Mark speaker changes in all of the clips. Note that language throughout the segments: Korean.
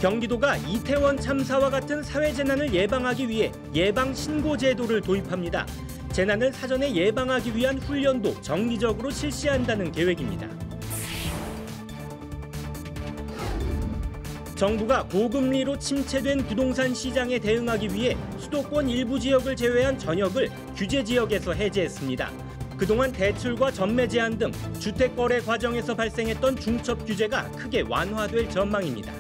Speaker 1: 경기도가 이태원 참사와 같은 사회재난을 예방하기 위해 예방신고제도를 도입합니다. 재난을 사전에 예방하기 위한 훈련도 정기적으로 실시한다는 계획입니다. 정부가 고금리로 침체된 부동산 시장에 대응하기 위해 수도권 일부 지역을 제외한 전역을 규제 지역에서 해제했습니다. 그동안 대출과 전매 제한 등 주택 거래 과정에서 발생했던 중첩 규제가 크게 완화될 전망입니다.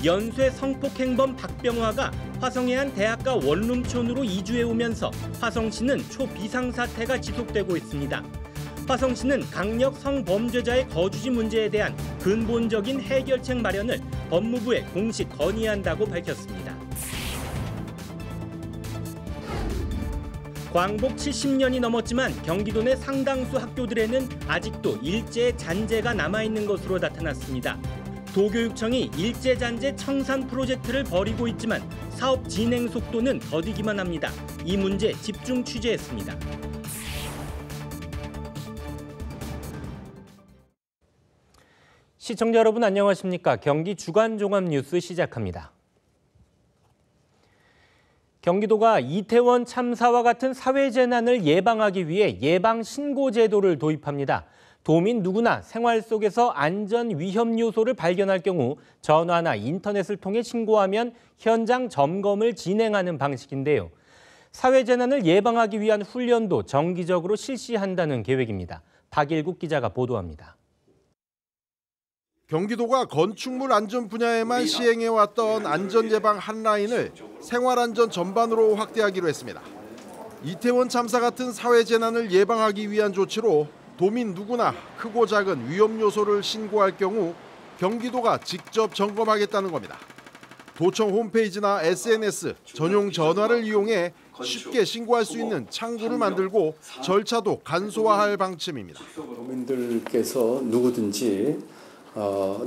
Speaker 1: 연쇄 성폭행범 박병화가 화성의 한 대학가 원룸촌으로 이주해오면서 화성시는 초비상사태가 지속되고 있습니다. 화성시는 강력 성범죄자의 거주지 문제에 대한 근본적인 해결책 마련을 법무부에 공식 건의한다고 밝혔습니다. 광복 70년이 넘었지만 경기도 내 상당수 학교들에는 아직도 일제 잔재가 남아있는 것으로 나타났습니다. 도교육청이 일제 잔재 청산 프로젝트를 벌이고 있지만 사업 진행 속도는 더디기만 합니다. 이 문제 집중 취재했습니다. 시청자 여러분 안녕하십니까? 경기 주간 종합 뉴스 시작합니다. 경기도가 이태원 참사와 같은 사회재난을 예방하기 위해 예방신고제도를 도입합니다. 도민 누구나 생활 속에서 안전 위험 요소를 발견할 경우 전화나 인터넷을 통해 신고하면 현장 점검을 진행하는 방식인데요. 사회재난을 예방하기 위한 훈련도 정기적으로 실시한다는 계획입니다. 박일국 기자가 보도합니다.
Speaker 2: 경기도가 건축물 안전 분야에만 시행해왔던 안전예방 한라인을 생활안전 전반으로 확대하기로 했습니다. 이태원 참사 같은 사회재난을 예방하기 위한 조치로 도민 누구나 크고 작은 위험 요소를 신고할 경우 경기도가 직접 점검하겠다는 겁니다. 도청 홈페이지나 SNS, 전용 전화를 이용해 쉽게 신고할 수 있는 창구를 만들고 절차도 간소화할 방침입니다.
Speaker 3: 도민들께서 누구든지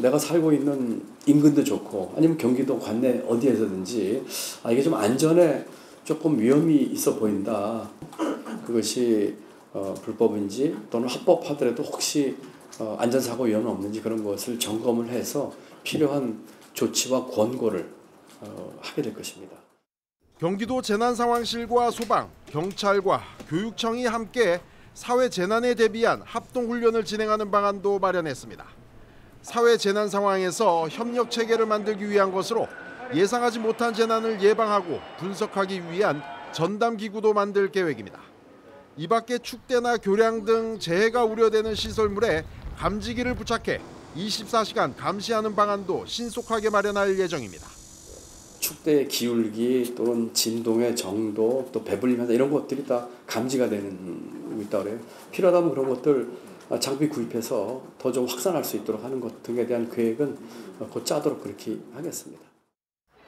Speaker 3: 내가 살고 있는 인근도 좋고 아니면 경기도 관내 어디에서든지 이게 좀 안전에 조금 위험이 있어 보인다. 그것이 불법인지 또는 합법하더라도 혹시 안전사고 위험은 없는지 그런 것을 점검을 해서 필요한 조치와 권고를 하게 될 것입니다.
Speaker 2: 경기도 재난상황실과 소방, 경찰과 교육청이 함께 사회재난에 대비한 합동훈련을 진행하는 방안도 마련했습니다. 사회재난 상황에서 협력체계를 만들기 위한 것으로 예상하지 못한 재난을 예방하고 분석하기 위한 전담기구도 만들 계획입니다. 이 밖에 축대나 교량 등 재해가 우려되는 시설물에 감지기를 부착해 24시간 감시하는 방안도 신속하게 마련할 예정입니다.
Speaker 3: 축대의 기울기 또는 진동의 정도 또 배불림 현상 이런 것들이 다 감지가 되는 있다 그래요. 필요하다면 그런 것들 장비 구입해서 더 좀 확산할 수 있도록 하는 것 등에 대한 계획은 곧 짜도록 그렇게 하겠습니다.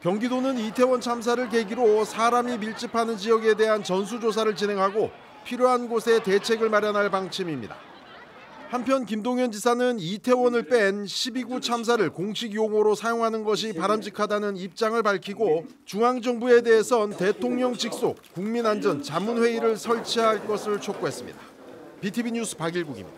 Speaker 2: 경기도는 이태원 참사를 계기로 사람이 밀집하는 지역에 대한 전수조사를 진행하고 필요한 곳에 대책을 마련할 방침입니다. 한편 김동연 지사는 이태원을 뺀 12구 참사를 공식 용어로 사용하는 것이 바람직하다는 입장을 밝히고 중앙정부에 대해선 대통령 직속 국민안전자문회의를 설치할 것을 촉구했습니다. BTV 뉴스 박일국입니다.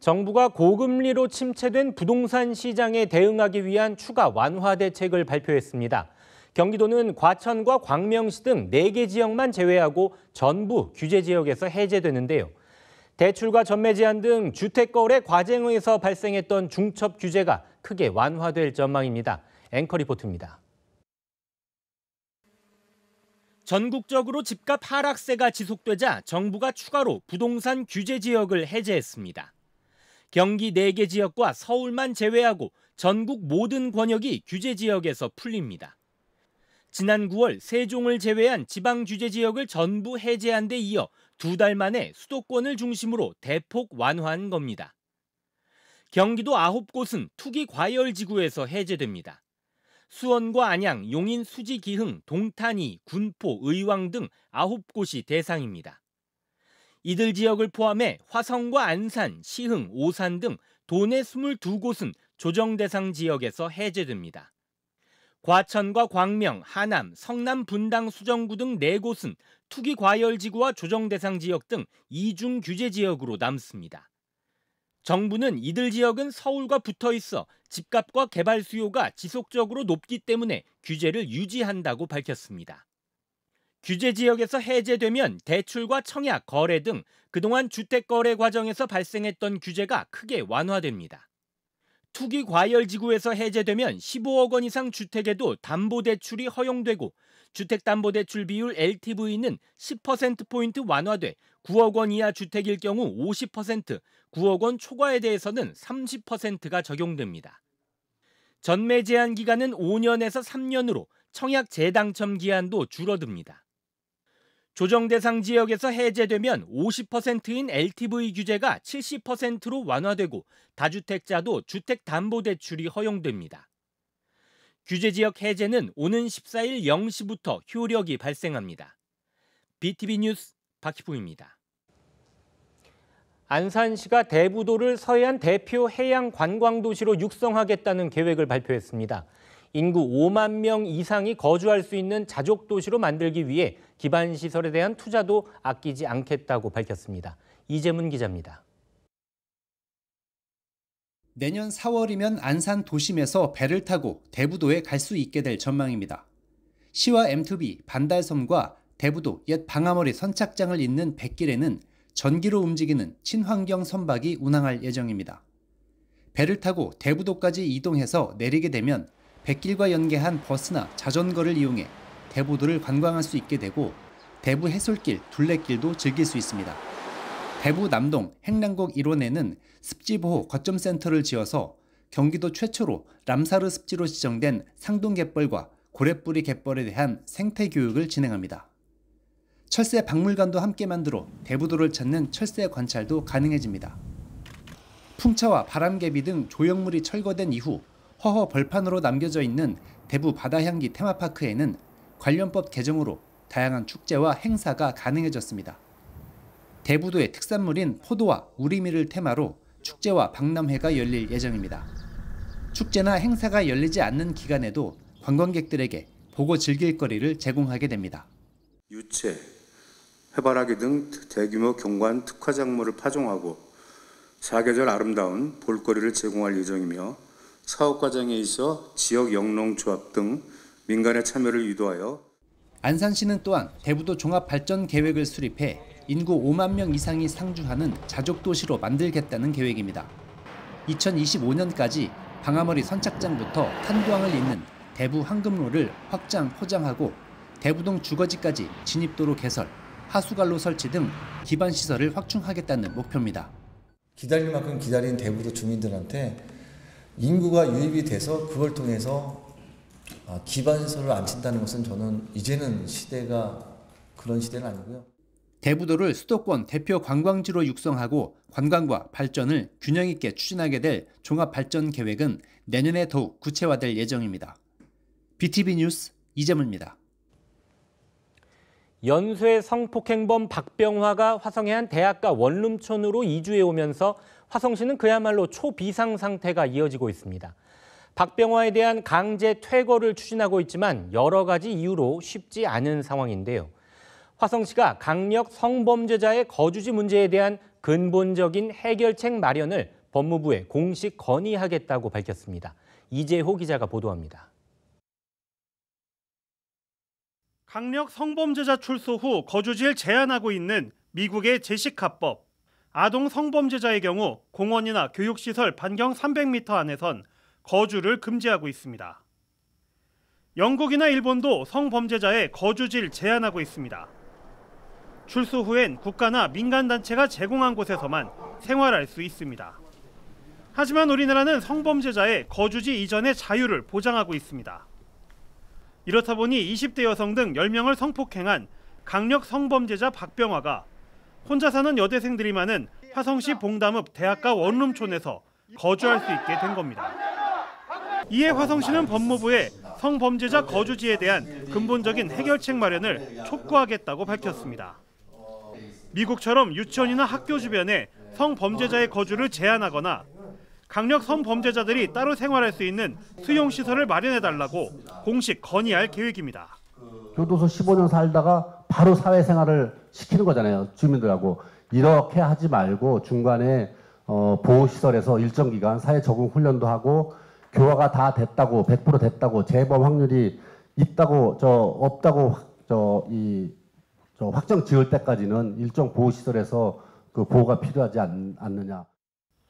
Speaker 1: 정부가 고금리로 침체된 부동산 시장에 대응하기 위한 추가 완화 대책을 발표했습니다. 경기도는 과천과 광명시 등 4개 지역만 제외하고 전부 규제 지역에서 해제되는데요. 대출과 전매 제한 등 주택거래 과정에서 발생했던 중첩 규제가 크게 완화될 전망입니다. 앵커 리포트입니다. 전국적으로 집값 하락세가 지속되자 정부가 추가로 부동산 규제 지역을 해제했습니다. 경기 4개 지역과 서울만 제외하고 전국 모든 권역이 규제 지역에서 풀립니다. 지난 9월 세종을 제외한 지방 규제 지역을 전부 해제한 데 이어 2달 만에 수도권을 중심으로 대폭 완화한 겁니다. 경기도 9곳은 투기 과열지구에서 해제됩니다. 수원과 안양, 용인, 수지, 기흥, 동탄이, 군포, 의왕 등 9곳이 대상입니다. 이들 지역을 포함해 화성과 안산, 시흥, 오산 등 도내 22곳은 조정 대상 지역에서 해제됩니다. 과천과 광명, 하남, 성남 분당 수정구 등 4곳은 투기 과열지구와 조정 대상 지역 등 이중 규제 지역으로 남습니다. 정부는 이들 지역은 서울과 붙어 있어 집값과 개발 수요가 지속적으로 높기 때문에 규제를 유지한다고 밝혔습니다. 규제 지역에서 해제되면 대출과 청약, 거래 등 그동안 주택 거래 과정에서 발생했던 규제가 크게 완화됩니다. 투기 과열 지구에서 해제되면 15억 원 이상 주택에도 담보대출이 허용되고 주택담보대출 비율 LTV는 10%포인트 완화돼 9억 원 이하 주택일 경우 50%, 9억 원 초과에 대해서는 30%가 적용됩니다. 전매 제한 기간은 5년에서 3년으로 청약 재당첨 기한도 줄어듭니다. 조정 대상 지역에서 해제되면 50%인 LTV 규제가 70%로 완화되고 다주택자도 주택담보대출이 허용됩니다. 규제 지역 해제는 오는 14일 0시부터 효력이 발생합니다. BTV 뉴스 박희풍입니다. 안산시가 대부도를 서해안 대표 해양 관광도시로 육성하겠다는 계획을 발표했습니다. 인구 5만 명 이상이 거주할 수 있는 자족도시로 만들기 위해 기반시설에 대한 투자도 아끼지 않겠다고 밝혔습니다. 이재문 기자입니다.
Speaker 4: 내년 4월이면 안산 도심에서 배를 타고 대부도에 갈 수 있게 될 전망입니다. 시와 M2B, 반달섬과 대부도 옛 방아머리 선착장을 잇는 뱃길에는 전기로 움직이는 친환경 선박이 운항할 예정입니다. 배를 타고 대부도까지 이동해서 내리게 되면 뱃길과 연계한 버스나 자전거를 이용해 대부도를 관광할 수 있게 되고 대부 해솔길, 둘레길도 즐길 수 있습니다. 대부 남동 행랑곡 1호내는 습지보호 거점센터를 지어서 경기도 최초로 람사르 습지로 지정된 상동갯벌과 고래뿌리 갯벌에 대한 생태교육을 진행합니다. 철새 박물관도 함께 만들어 대부도를 찾는 철새 관찰도 가능해집니다. 풍차와 바람개비 등 조형물이 철거된 이후 허허 벌판으로 남겨져 있는 대부 바다향기 테마파크에는 관련법 개정으로 다양한 축제와 행사가 가능해졌습니다. 대부도의 특산물인 포도와 우리미를 테마로 축제와 박람회가 열릴 예정입니다. 축제나 행사가 열리지 않는 기간에도 관광객들에게 보고 즐길 거리를 제공하게 됩니다.
Speaker 5: 유채, 해바라기 등 대규모 경관 특화작물을 파종하고 사계절 아름다운 볼거리를 제공할 예정이며 사업 과정에 있어 지역 영농조합 등 민간의 참여를 유도하여
Speaker 4: 안산시는 또한 대부도 종합발전 계획을 수립해 인구 5만 명 이상이 상주하는 자족도시로 만들겠다는 계획입니다. 2025년까지 방아머리 선착장부터 탄광을 잇는 대부 황금로를 확장 포장하고 대부동 주거지까지 진입도로 개설, 하수관로 설치 등 기반시설을 확충하겠다는 목표입니다.
Speaker 6: 기다릴 만큼 기다린 대부도 주민들한테 인구가 유입이 돼서 그걸 통해서 기반시설을 안 친다는 것은 저는 이제는 시대가 그런 시대는 아니고요.
Speaker 4: 대부도를 수도권 대표 관광지로 육성하고 관광과 발전을 균형 있게 추진하게 될 종합발전 계획은 내년에 더욱 구체화될 예정입니다. BTV 뉴스 이재문입니다.
Speaker 1: 연쇄 성폭행범 박병화가 화성의 한 대학가 원룸촌으로 이주해 오면서 화성시는 그야말로 초비상 상태가 이어지고 있습니다. 박병화에 대한 강제 퇴거를 추진하고 있지만 여러 가지 이유로 쉽지 않은 상황인데요. 화성시가 강력 성범죄자의 거주지 문제에 대한 근본적인 해결책 마련을 법무부에 공식 건의하겠다고 밝혔습니다. 이재호 기자가 보도합니다.
Speaker 7: 강력 성범죄자 출소 후 거주지를 제한하고 있는 미국의 제시카법. 아동 성범죄자의 경우 공원이나 교육시설 반경 300m 안에선 거주를 금지하고 있습니다. 영국이나 일본도 성범죄자의 거주지를 제한하고 있습니다. 출소 후엔 국가나 민간단체가 제공한 곳에서만 생활할 수 있습니다. 하지만 우리나라는 성범죄자의 거주지 이전의 자유를 보장하고 있습니다. 이렇다 보니 20대 여성 등 10명을 성폭행한 강력 성범죄자 박병화가 혼자 사는 여대생들이 많은 화성시 봉담읍 대학가 원룸촌에서 거주할 수 있게 된 겁니다. 이에 화성시는 법무부에 성범죄자 거주지에 대한 근본적인 해결책 마련을 촉구하겠다고 밝혔습니다. 미국처럼 유치원이나 학교 주변에 성범죄자의 거주를 제한하거나 강력 성범죄자들이 따로 생활할 수 있는 수용시설을 마련해달라고 공식 건의할 계획입니다.
Speaker 8: 교도소 15년 살다가 바로 사회생활을 시키는 거잖아요. 주민들하고. 이렇게 하지 말고 중간에 보호시설에서 일정 기간 사회 적응 훈련도 하고 교화가 다 됐다고 100% 됐다고 재범 확률이 있다고 없다고 확정 지을 때까지는 일정 보호시설에서 그 보호가 필요하지 않느냐.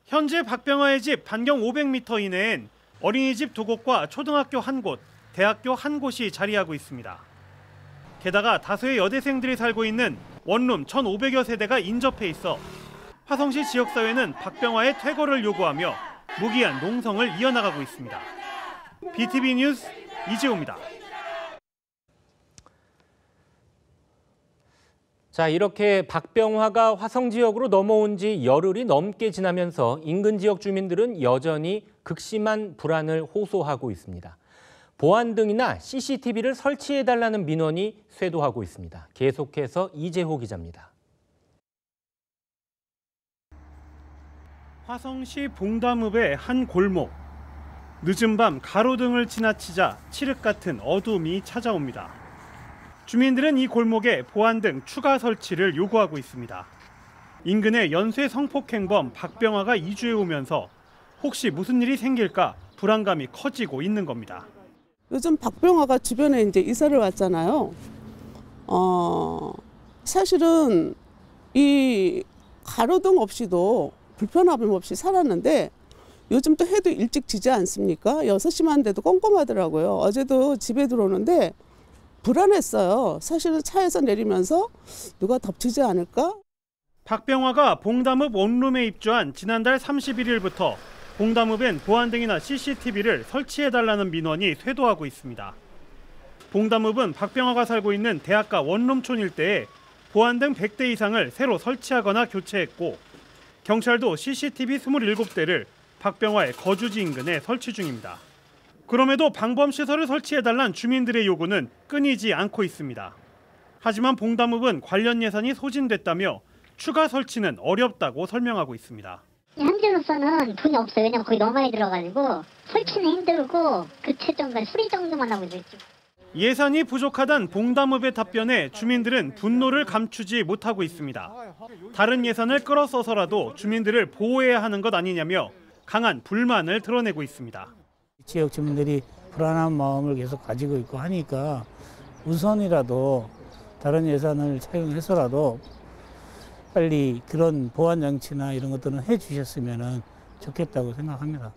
Speaker 7: 현재 박병화의 집 반경 500m 이내엔 어린이집 2곳과 초등학교 1곳, 대학교 1곳이 자리하고 있습니다. 게다가 다수의 여대생들이 살고 있는 원룸 1,500여 세대가 인접해 있어 화성시 지역사회는 박병화의 퇴거를 요구하며 무기한 농성을 이어나가고 있습니다. BTV 뉴스 이재호입니다.
Speaker 1: 자, 이렇게 박병화가 화성 지역으로 넘어온 지 열흘이 넘게 지나면서 인근 지역 주민들은 여전히 극심한 불안을 호소하고 있습니다. 보안등이나 CCTV를 설치해달라는 민원이 쇄도하고 있습니다. 계속해서 이재호 기자입니다.
Speaker 7: 화성시 봉담읍의 한 골목. 늦은 밤 가로등을 지나치자 칠흑 같은 어둠이 찾아옵니다. 주민들은 이 골목에 보안등 추가 설치를 요구하고 있습니다. 인근의 연쇄 성폭행범 박병화가 이주해 오면서 혹시 무슨 일이 생길까 불안감이 커지고 있는 겁니다.
Speaker 9: 요즘 박병화가 주변에 이제 이사를 왔잖아요. 사실은 이 가로등 없이도 불편함 없이 살았는데 요즘 또 해도 일찍 지지 않습니까? 6시만 돼도 꼼꼼하더라고요. 어제도 집에 들어오는데 불안했어요. 사실은 차에서 내리면서 누가 덮치지 않을까?
Speaker 7: 박병화가 봉담읍 원룸에 입주한 지난달 31일부터 봉담읍엔 보안등이나 CCTV를 설치해달라는 민원이 쇄도하고 있습니다. 봉담읍은 박병화가 살고 있는 대학가 원룸촌 일대에 보안등 100대 이상을 새로 설치하거나 교체했고 경찰도 CCTV 27대를 박병화의 거주지 인근에 설치 중입니다. 그럼에도 방범시설을 설치해달란 주민들의 요구는 끊이지 않고 있습니다. 하지만 봉담읍은 관련 예산이 소진됐다며 추가 설치는 어렵다고 설명하고 있습니다.
Speaker 10: 현재로서는 돈이 없어요. 왜냐면 거기 너무 많이 들어가지고 설치는 힘들고 교체 정도, 수리 정도만 하고 있어요.
Speaker 7: 예산이 부족하단 봉담읍의 답변에 주민들은 분노를 감추지 못하고 있습니다. 다른 예산을 끌어써서라도 주민들을 보호해야 하는 것 아니냐며 강한 불만을 드러내고 있습니다.
Speaker 11: 지역 주민들이 불안한 마음을 계속 가지고 있고 하니까 우선이라도 다른 예산을 사용해서라도 빨리 그런 보안 장치나 이런 것들은 해주셨으면 좋겠다고 생각합니다.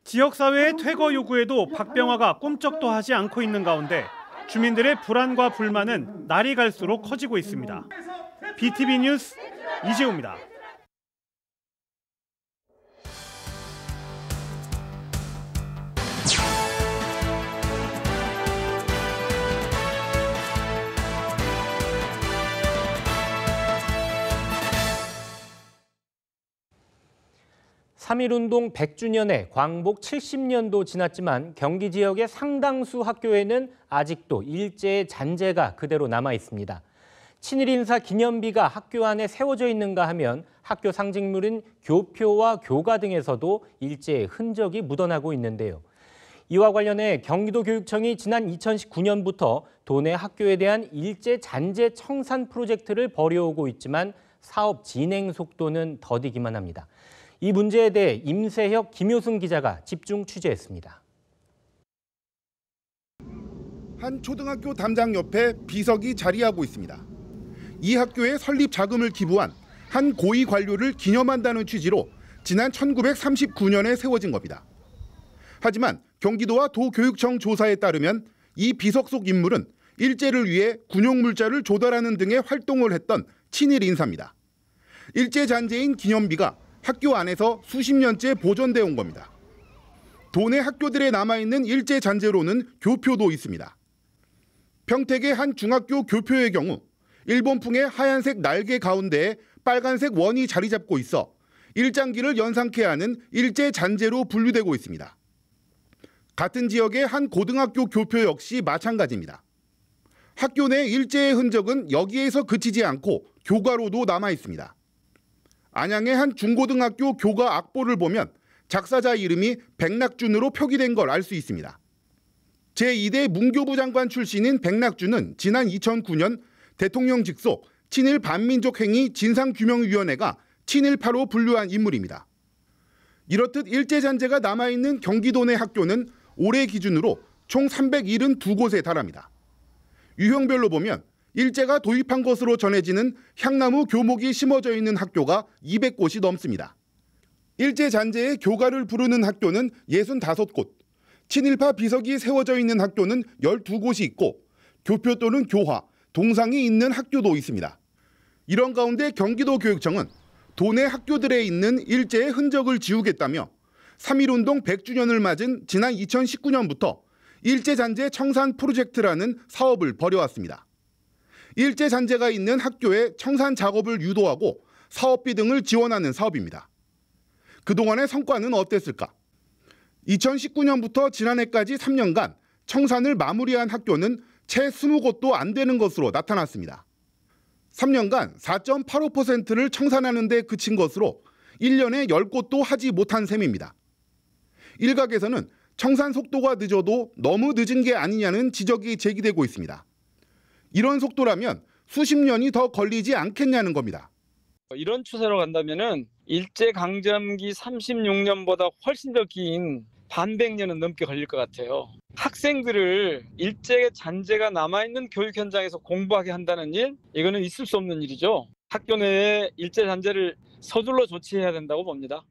Speaker 7: 지역사회의 퇴거 요구에도 박병화가 꼼짝도 하지 않고 있는 가운데 주민들의 불안과 불만은 날이 갈수록 커지고 있습니다. BTV 뉴스 이재호입니다.
Speaker 1: (3.1운동) 100주년에 광복 70년도 지났지만 경기 지역의 상당수 학교에는 아직도 일제의 잔재가 그대로 남아 있습니다. 친일 인사 기념비가 학교 안에 세워져 있는가 하면 학교 상징물인 교표와 교가 등에서도 일제의 흔적이 묻어나고 있는데요. 이와 관련해 경기도 교육청이 지난 2019년부터 도내 학교에 대한 일제 잔재 청산 프로젝트를 벌여오고 있지만 사업 진행 속도는 더디기만 합니다. 이 문제에 대해 임세혁, 김효승 기자가 집중 취재했습니다.
Speaker 12: 한 초등학교 담장 옆에 비석이 자리하고 있습니다. 이 학교에 설립 자금을 기부한 한 고위 관료를 기념한다는 취지로 지난 1939년에 세워진 겁니다. 하지만 경기도와 도교육청 조사에 따르면 이 비석 속 인물은 일제를 위해 군용물자를 조달하는 등의 활동을 했던 친일 인사입니다. 일제 잔재인 기념비가 학교 안에서 수십 년째 보존되어 온 겁니다. 도내 학교들에 남아있는 일제 잔재로는 교표도 있습니다. 평택의 한 중학교 교표의 경우 일본풍의 하얀색 날개 가운데에 빨간색 원이 자리 잡고 있어 일장기를 연상케 하는 일제 잔재로 분류되고 있습니다. 같은 지역의 한 고등학교 교표 역시 마찬가지입니다. 학교 내 일제의 흔적은 여기에서 그치지 않고 교가로도 남아 있습니다. 안양의 한 중고등학교 교가 악보를 보면 작사자 이름이 백낙준으로 표기된 걸 알 수 있습니다. 제2대 문교부 장관 출신인 백낙준은 지난 2009년 대통령 직속 친일 반민족 행위 진상규명위원회가 친일파로 분류한 인물입니다. 이렇듯 일제잔재가 남아있는 경기도 내 학교는 올해 기준으로 총 372곳에 달합니다. 유형별로 보면 일제가 도입한 것으로 전해지는 향나무 교목이 심어져 있는 학교가 200곳이 넘습니다. 일제잔재의 교가를 부르는 학교는 65곳, 친일파 비석이 세워져 있는 학교는 12곳이 있고 교표 또는 교화, 동상이 있는 학교도 있습니다. 이런 가운데 경기도 교육청은 도내 학교들에 있는 일제의 흔적을 지우겠다며 3.1운동 100주년을 맞은 지난 2019년부터 일제잔재 청산 프로젝트라는 사업을 벌여왔습니다. 일제잔재가 있는 학교에 청산 작업을 유도하고 사업비 등을 지원하는 사업입니다. 그동안의 성과는 어땠을까? 2019년부터 지난해까지 3년간 청산을 마무리한 학교는 채 20곳도 안 되는 것으로 나타났습니다. 3년간 4.85%를 청산하는 데 그친 것으로 1년에 10곳도 하지 못한 셈입니다. 일각에서는 청산 속도가 늦어도 너무 늦은 게 아니냐는 지적이 제기되고 있습니다. 이런 속도라면 수십 년이 더 걸리지 않겠냐는 겁니다.
Speaker 13: 이런 추세로 간다면은 일제강점기 36년보다 훨씬 더 긴 반백년은 넘게 걸릴 것 같아요. 학생들을 일제 잔재가 남아있는 교육 현장에서 공부하게 한다는 일, 이거는 있을 수 없는 일이죠. 학교 내에 일제 잔재를 서둘러 조치해야 된다고 봅니다.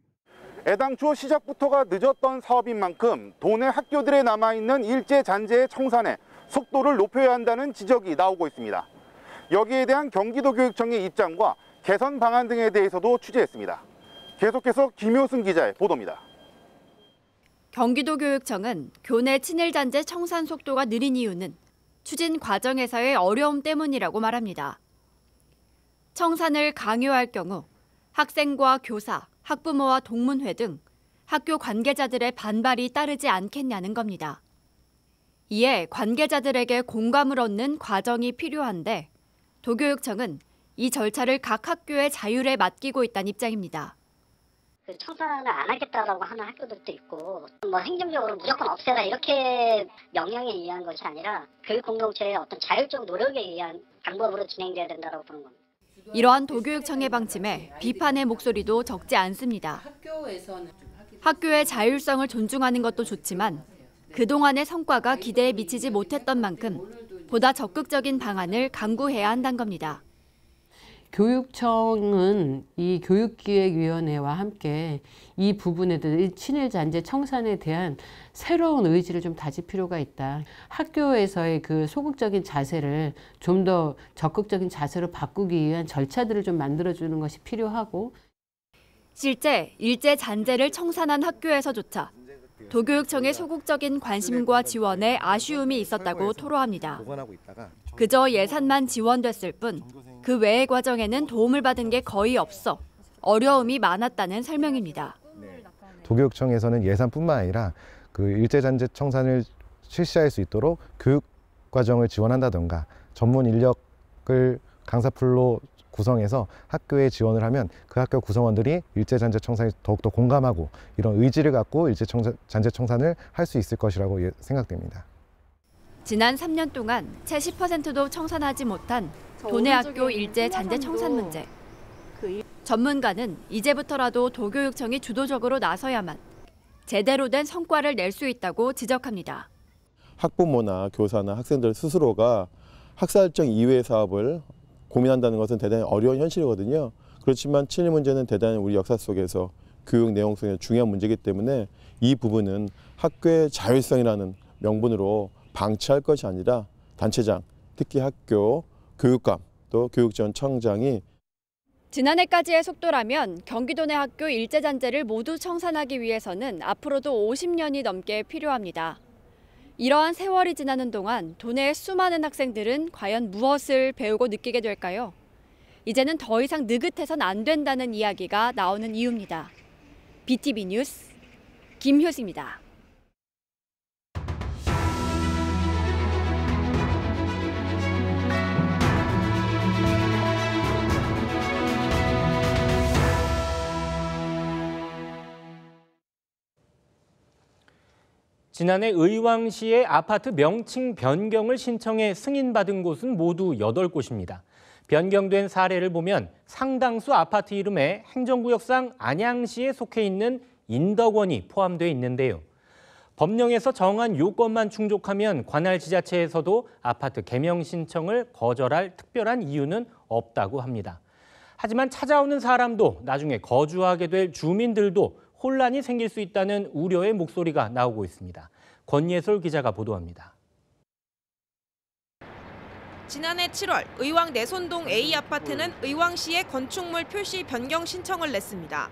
Speaker 12: 애당초 시작부터가 늦었던 사업인 만큼 도내 학교들에 남아있는 일제 잔재의 청산에 속도를 높여야 한다는 지적이 나오고 있습니다. 여기에 대한 경기도 교육청의 입장과 개선 방안 등에 대해서도 취재했습니다. 계속해서 김효승 기자의 보도입니다.
Speaker 14: 경기도 교육청은 교내 친일잔재 청산 속도가 느린 이유는 추진 과정에서의 어려움 때문이라고 말합니다. 청산을 강요할 경우 학생과 교사, 학부모와 동문회 등 학교 관계자들의 반발이 따르지 않겠냐는 겁니다. 이에 관계자들에게 공감을 얻는 과정이 필요한데 도교육청은 이 절차를 각 학교의 자율에 맡기고 있다는 입장입니다.
Speaker 10: 청산을 안 하겠다라고 하는 학교들도 있고 행정적으로 무조건 없애라 이렇게 명령에 의한 것이 아니라 교육 공동체의 어떤 자율적 노력에 의한 방법으로 진행돼야 된다고 보는 겁니다.
Speaker 14: 이러한 도교육청의 방침에 비판의 목소리도 적지 않습니다. 학교의 자율성을 존중하는 것도 좋지만 그동안의 성과가 기대에 미치지 못했던 만큼 보다 적극적인 방안을 강구해야 한다는 겁니다.
Speaker 15: 교육청은 이 교육기획위원회와 함께 이 부분에 대해 친일잔재 청산에 대한 새로운 의지를 좀 다질 필요가 있다. 학교에서의 그 소극적인 자세를 좀 더 적극적인 자세로 바꾸기 위한 절차들을 좀 만들어주는 것이 필요하고
Speaker 14: 실제 일제 잔재를 청산한 학교에서조차 도교육청의 소극적인 관심과 지원에 아쉬움이 있었다고 토로합니다. 그저 예산만 지원됐을 뿐 그 외의 과정에는 도움을 받은 게 거의 없어 어려움이 많았다는 설명입니다.
Speaker 16: 도교육청에서는 예산뿐만 아니라 그 일제잔재 청산을 실시할 수 있도록 교육 과정을 지원한다던가 전문 인력을 강사풀로 구성해서 학교에 지원을 하면 그 학교 구성원들이 일제잔재 청산에 더욱더 공감하고 이런 의지를 갖고 일제잔재 청산을 할 수 있을 것이라고 생각됩니다.
Speaker 14: 지난 3년 동안 채 10%도 청산하지 못한 도내 학교 일제 잔재 청산 문제. 전문가는 이제부터라도 도교육청이 주도적으로 나서야만 제대로 된 성과를 낼 수 있다고 지적합니다.
Speaker 17: 학부모나 교사나 학생들 스스로가 학사일정 이외의 사업을 고민한다는 것은 대단히 어려운 현실이거든요. 그렇지만 친일 문제는 대단히 우리 역사 속에서 교육 내용 속에 중요한 문제이기 때문에 이 부분은 학교의 자율성이라는 명분으로 방치할 것이 아니라 단체장, 특히 학교 교육감 또 교육지원청장이
Speaker 14: 지난해까지의 속도라면 경기도 내 학교 일제잔재를 모두 청산하기 위해서는 앞으로도 50년이 넘게 필요합니다. 이러한 세월이 지나는 동안 도내의 수많은 학생들은 과연 무엇을 배우고 느끼게 될까요? 이제는 더 이상 느긋해선 안 된다는 이야기가 나오는 이유입니다. BTV 뉴스 김효수입니다.
Speaker 1: 지난해 의왕시의 아파트 명칭 변경을 신청해 승인받은 곳은 모두 8곳입니다. 변경된 사례를 보면 상당수 아파트 이름에 행정구역상 안양시에 속해 있는 인덕원이 포함되어 있는데요. 법령에서 정한 요건만 충족하면 관할 지자체에서도 아파트 개명 신청을 거절할 특별한 이유는 없다고 합니다. 하지만 찾아오는 사람도 나중에 거주하게 될 주민들도 혼란이 생길 수 있다는 우려의 목소리가 나오고 있습니다. 권예솔 기자가 보도합니다.
Speaker 18: 지난해 7월 의왕 내손동 A아파트는 의왕시에 건축물 표시 변경 신청을 냈습니다.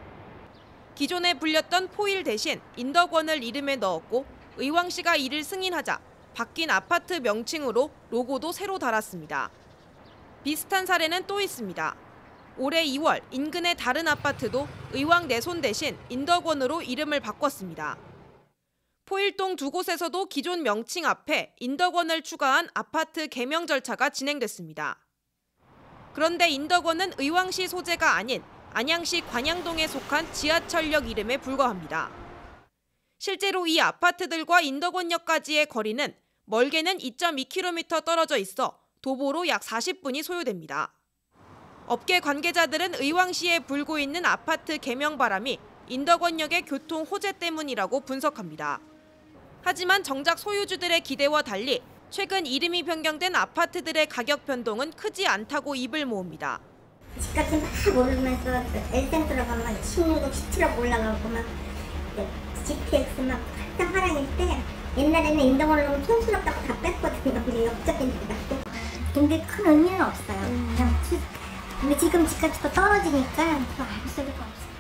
Speaker 18: 기존에 불렸던 포일 대신 인덕원을 이름에 넣었고 의왕시가 이를 승인하자 바뀐 아파트 명칭으로 로고도 새로 달았습니다. 비슷한 사례는 또 있습니다. 올해 2월 인근의 다른 아파트도 의왕 내손 대신 인덕원으로 이름을 바꿨습니다. 포일동 두 곳에서도 기존 명칭 앞에 인덕원을 추가한 아파트 개명 절차가 진행됐습니다. 그런데 인덕원은 의왕시 소재가 아닌 안양시 관양동에 속한 지하철역 이름에 불과합니다. 실제로 이 아파트들과 인덕원역까지의 거리는 멀게는 2.2km 떨어져 있어 도보로 약 40분이 소요됩니다. 업계 관계자들은 의왕시에 불고 있는 아파트 개명 바람이 인덕원역의 교통 호재 때문이라고 분석합니다. 하지만 정작 소유주들의 기대와 달리 최근 이름이 변경된 아파트들의 가격 변동은 크지 않다고 입을 모읍니다.
Speaker 19: 집값이 막 오르면서 엘센트로 가면 16억, 17억 올라가고 막 GTX 막 한참 하락일 때 옛날에는 인덕원을 너무 촌스럽다고 다 뺐거든요. 근데 역적이니까 굉장히 큰 의미는 없어요. 근데 지금 집값이 더 떨어지니까 아무 소리가 없어요.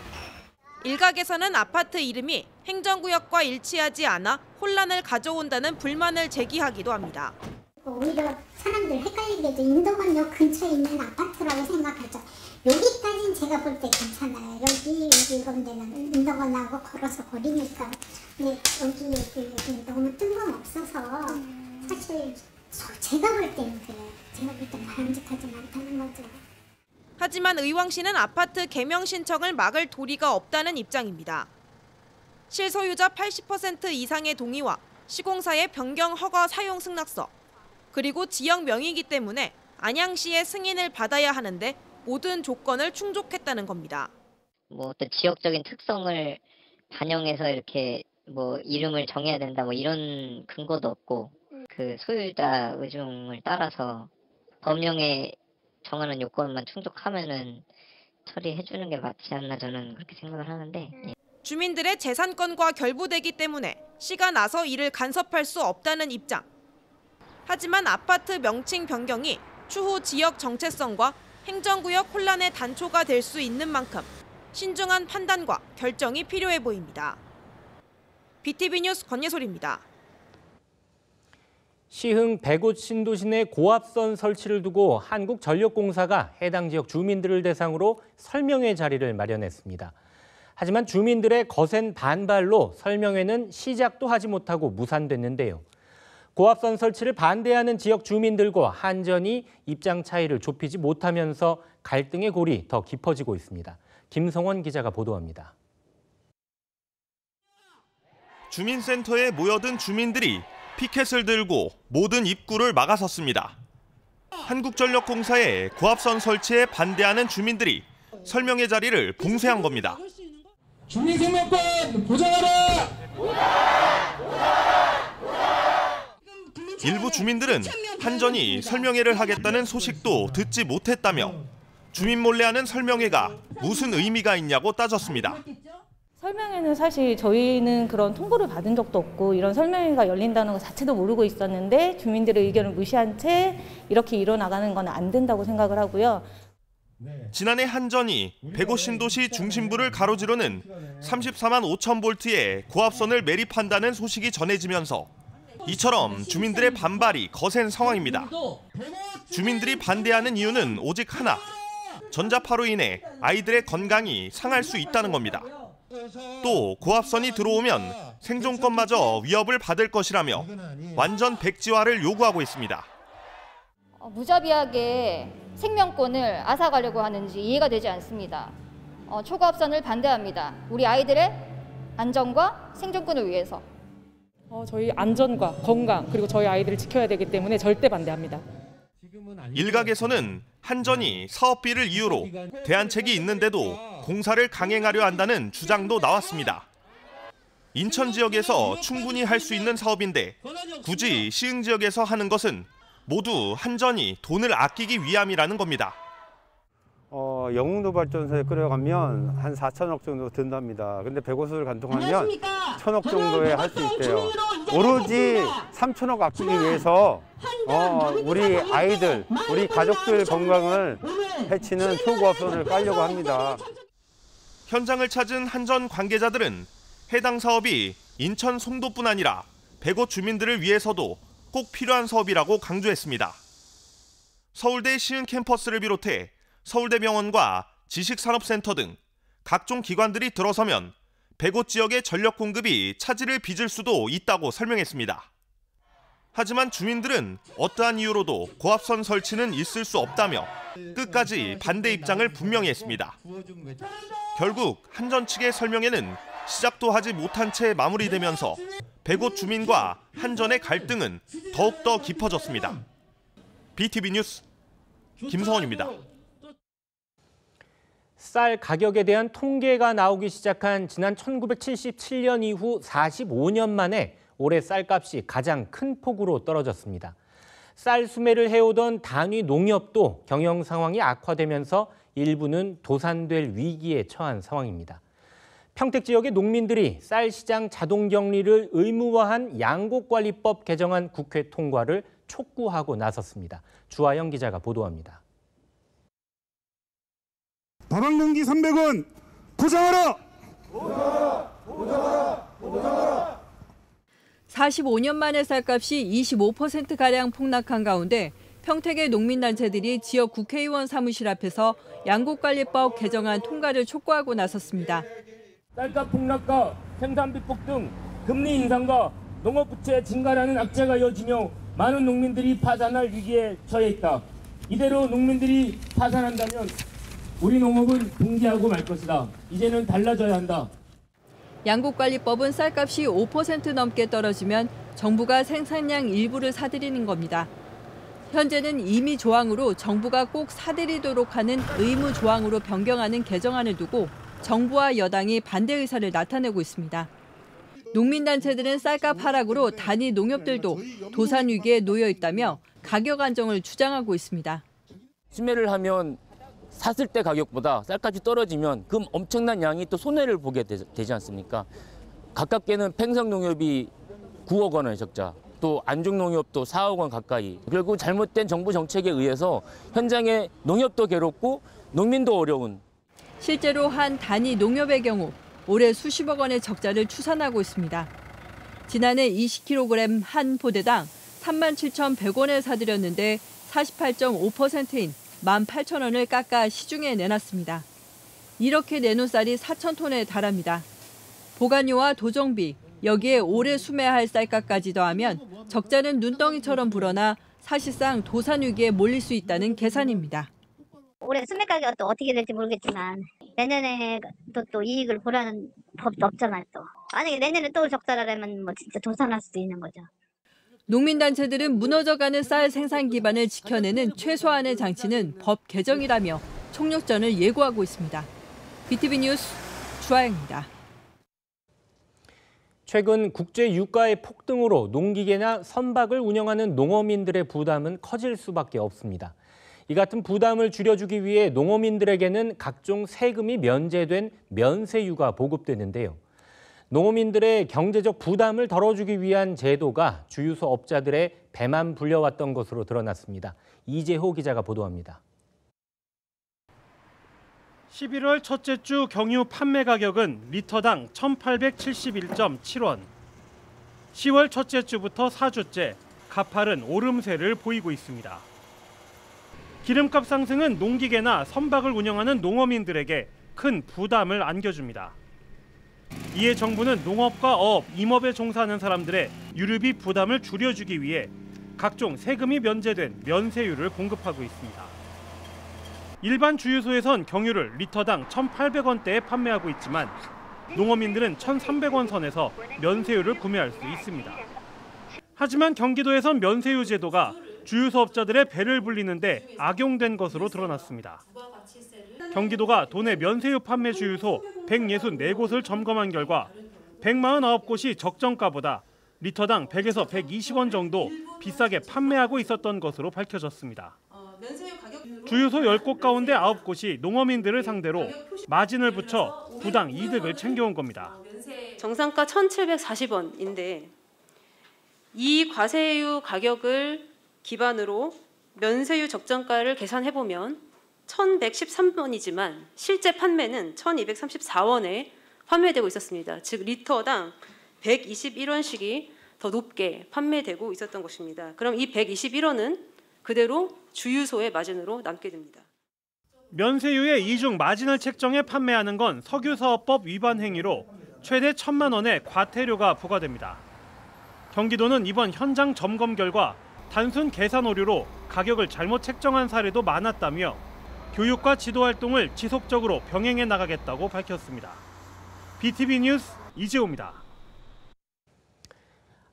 Speaker 18: 일각에서는 아파트 이름이 행정구역과 일치하지 않아 혼란을 가져온다는 불만을 제기하기도 합니다.
Speaker 19: 오히려 사람들 헷갈리게 되죠. 인덕원역 근처에 있는 아파트라고 생각하죠. 여기까지는 제가 볼 때 괜찮아요. 여기 이런 데는 인덕원하고 걸어서 거리니까. 근데 여기 너무 뜬금없어서 사실 제가 볼 때는 그래요. 제가 볼 땐 바람직하지 않다는 거죠.
Speaker 18: 하지만 의왕시는 아파트 개명 신청을 막을 도리가 없다는 입장입니다. 실소유자 80% 이상의 동의와 시공사의 변경 허가 사용 승낙서, 그리고 지역 명의이기 때문에 안양시의 승인을 받아야 하는데 모든 조건을 충족했다는 겁니다.
Speaker 10: 어떤 지역적인 특성을 반영해서 이렇게 이름을 정해야 된다 이런 근거도 없고 그 소유자 의중을 따라서 법령에 정하는 요건만 충족하면은 처리해주는 게 맞지 않나 저는 그렇게 생각을 하는데.
Speaker 18: 주민들의 재산권과 결부되기 때문에 시가 나서 이를 간섭할 수 없다는 입장. 하지만 아파트 명칭 변경이 추후 지역 정체성과 행정구역 혼란의 단초가 될 수 있는 만큼 신중한 판단과 결정이 필요해 보입니다. BTV 뉴스 권예솔입니다.
Speaker 1: 시흥 100곳 신도시 내 고압선 설치를 두고 한국전력공사가 해당 지역 주민들을 대상으로 설명회 자리를 마련했습니다. 하지만 주민들의 거센 반발로 설명회는 시작도 하지 못하고 무산됐는데요. 고압선 설치를 반대하는 지역 주민들과 한전이 입장 차이를 좁히지 못하면서 갈등의 골이 더 깊어지고 있습니다. 김성원 기자가 보도합니다.
Speaker 20: 주민센터에 모여든 주민들이 피켓을 들고 모든 입구를 막아섰습니다. 한국전력공사의 고압선 설치에 반대하는 주민들이 설명회 자리를 봉쇄한 겁니다.
Speaker 21: 주민 생명권 보장하라!
Speaker 20: 일부 주민들은 한전이 설명회를 하겠다는 소식도 듣지 못했다며 주민 몰래 하는 설명회가 무슨 의미가 있냐고 따졌습니다.
Speaker 22: 설명회는 사실 저희는 그런 통보를 받은 적도 없고 이런 설명회가 열린다는 것 자체도 모르고 있었는데 주민들의 의견을 무시한 채 이렇게 이뤄나가는 건 안 된다고 생각을 하고요.
Speaker 20: 지난해 한전이 100곳 신도시 중심부를 가로지르는 34만 5천 볼트의 고압선을 매립한다는 소식이 전해지면서 이처럼 주민들의 반발이 거센 상황입니다. 주민들이 반대하는 이유는 오직 하나, 전자파로 인해 아이들의 건강이 상할 수 있다는 겁니다. 또 고압선이 들어오면 생존권마저 위협을 받을 것이라며 완전 백지화를 요구하고 있습니다.
Speaker 23: 무자비하게 생명권을 앗아가려고 하는지 이해가 되지 않습니다. 초고압선을 반대합니다. 우리 아이들의 안전과 생존권을 위해서.
Speaker 24: 저희 안전과 건강 그리고 저희 아이들을 지켜야 되기 때문에 절대 반대합니다.
Speaker 20: 일각에서는 한전이 사업비를 이유로 대안책이 있는데도 공사를 강행하려 한다는 주장도 나왔습니다. 인천 지역에서 충분히 할 수 있는 사업인데 굳이 시흥 지역에서 하는 것은 모두 한전이 돈을 아끼기 위함이라는 겁니다.
Speaker 2: 영흥도 발전소에 끌어가면 한 4천억 정도 든답니다. 근데 100호수를 간통하면 1,000억 정도에 할 수 있대요. 오로지 3천억 아끼기 위해서 우리 아이들, 우리 가족들 건강을 해치는 초고압선을 깔려고 합니다.
Speaker 20: 현장을 찾은 한전 관계자들은 해당 사업이 인천 송도뿐 아니라 100호 주민들을 위해서도 꼭 필요한 사업이라고 강조했습니다. 서울대 시흥 캠퍼스를 비롯해 서울대병원과 지식산업센터 등 각종 기관들이 들어서면 100호 지역의 전력 공급이 차질을 빚을 수도 있다고 설명했습니다. 하지만 주민들은 어떠한 이유로도 고압선 설치는 있을 수 없다며 끝까지 반대 입장을 분명히 했습니다. 결국 한전 측의 설명에는 시작도 하지 못한 채 마무리되면서 100호 주민과 한전의 갈등은 더욱더 깊어졌습니다. BTV 뉴스 김성원입니다.
Speaker 1: 쌀 가격에 대한 통계가 나오기 시작한 지난 1977년 이후 45년 만에 올해 쌀값이 가장 큰 폭으로 떨어졌습니다. 쌀 수매를 해오던 단위 농협도 경영 상황이 악화되면서 일부는 도산될 위기에 처한 상황입니다. 평택 지역의 농민들이 쌀 시장 자동 격리를 의무화한 양곡관리법 개정안 국회 통과를 촉구하고 나섰습니다. 주하영 기자가 보도합니다.
Speaker 3: 다방농기 300원 보장하라!
Speaker 5: 45년 만에 쌀값이 25%가량 폭락한 가운데 평택의 농민단체들이 지역 국회의원 사무실 앞에서 양곡관리법 개정안 통과를 촉구하고 나섰습니다.
Speaker 21: 쌀값 폭락과 생산비 폭등, 금리 인상과 농업부채 증가라는 악재가 이어지며 많은 농민들이 파산할 위기에 처해 있다. 이대로 농민들이 파산한다면 우리 농업은 붕괴하고 말 것이다. 이제는 달라져야 한다.
Speaker 5: 양곡관리법은 쌀값이 5% 넘게 떨어지면 정부가 생산량 일부를 사들이는 겁니다. 현재는 임의 조항으로 정부가 꼭 사들이도록 하는 의무 조항으로 변경하는 개정안을 두고 정부와 여당이 반대 의사를 나타내고 있습니다. 농민단체들은 쌀값 하락으로 단위 농협들도 도산 위기에 놓여 있다며 가격 안정을 주장하고 있습니다.
Speaker 24: 수매를 하면 샀을 때 가격보다 쌀값이 떨어지면 그 엄청난 양이 또 손해를 보게 되지 않습니까? 가깝게는 팽성농협이 9억 원의 적자, 또 안중농협도 4억 원 가까이. 결국 잘못된 정부 정책에 의해서 현장의 농협도 괴롭고 농민도 어려운.
Speaker 5: 실제로 한 단위 농협의 경우 올해 수십억 원의 적자를 추산하고 있습니다. 지난해 20kg 한 포대당 37,100원에 사들였는데 48.5%인 18,000원을 깎아 시중에 내놨습니다. 이렇게 내놓은 쌀이 4,000톤에 달합니다. 보관료와 도정비, 여기에 올해 수매할 쌀값까지 더하면 적자는 눈덩이처럼 불어나 사실상 도산 위기에 몰릴 수 있다는 계산입니다.
Speaker 25: 올해 수매 가격은 또 어떻게 될지 모르겠지만 내년에 또 이익을 보라는 법도 없잖아요. 또 만약에 내년에 또 적자라면 뭐 진짜 도산할 수도 있는 거죠.
Speaker 5: 농민단체들은 무너져가는 쌀 생산 기반을 지켜내는 최소한의 장치는 법 개정이라며 총력전을 예고하고 있습니다. BTV 뉴스 주하영입니다.
Speaker 1: 최근 국제 유가의 폭등으로 농기계나 선박을 운영하는 농어민들의 부담은 커질 수밖에 없습니다. 이 같은 부담을 줄여주기 위해 농어민들에게는 각종 세금이 면제된 면세유가 보급되는데요. 농어민들의 경제적 부담을 덜어주기 위한 제도가 주유소 업자들의 배만 불려왔던 것으로 드러났습니다. 이재호 기자가 보도합니다.
Speaker 7: 11월 첫째 주 경유 판매 가격은 리터당 1,871.7원. 10월 첫째 주부터 4주째 가파른 오름세를 보이고 있습니다. 기름값 상승은 농기계나 선박을 운영하는 농어민들에게 큰 부담을 안겨줍니다. 이에 정부는 농업과 어업, 임업에 종사하는 사람들의 유류비 부담을 줄여주기 위해 각종 세금이 면제된 면세유를 공급하고 있습니다. 일반 주유소에선 경유를 리터당 1,800원대에 판매하고 있지만 농어민들은 1,300원 선에서 면세유를 구매할 수 있습니다. 하지만 경기도에선 면세유 제도가 주유소업자들의 배를 불리는데 악용된 것으로 드러났습니다. 경기도가 도내 면세유 판매 주유소 164곳을 점검한 결과 149곳이 적정가보다 리터당 100에서 120원 정도 비싸게 판매하고 있었던 것으로 밝혀졌습니다. 주유소 10곳 가운데 9곳이 농어민들을 상대로 마진을 붙여 부당 이득을 챙겨온 겁니다.
Speaker 4: 정상가 1,740원인데 이 과세유 가격을 기반으로 면세유 적정가를 계산해보면 1,113원이지만 실제 판매는 1,234원에 판매되고 있었습니다. 즉 리터당 121원씩이 더 높게 판매되고 있었던 것입니다. 그럼 이 121원은 그대로 주유소의 마진으로 남게 됩니다.
Speaker 7: 면세유의 이중 마진을 책정해 판매하는 건 석유사업법 위반 행위로 최대 1,000만 원의 과태료가 부과됩니다. 경기도는 이번 현장 점검 결과 단순 계산 오류로 가격을 잘못 책정한 사례도 많았다며 교육과 지도 활동을 지속적으로 병행해 나가겠다고 밝혔습니다. BTV 뉴스 이재호입니다.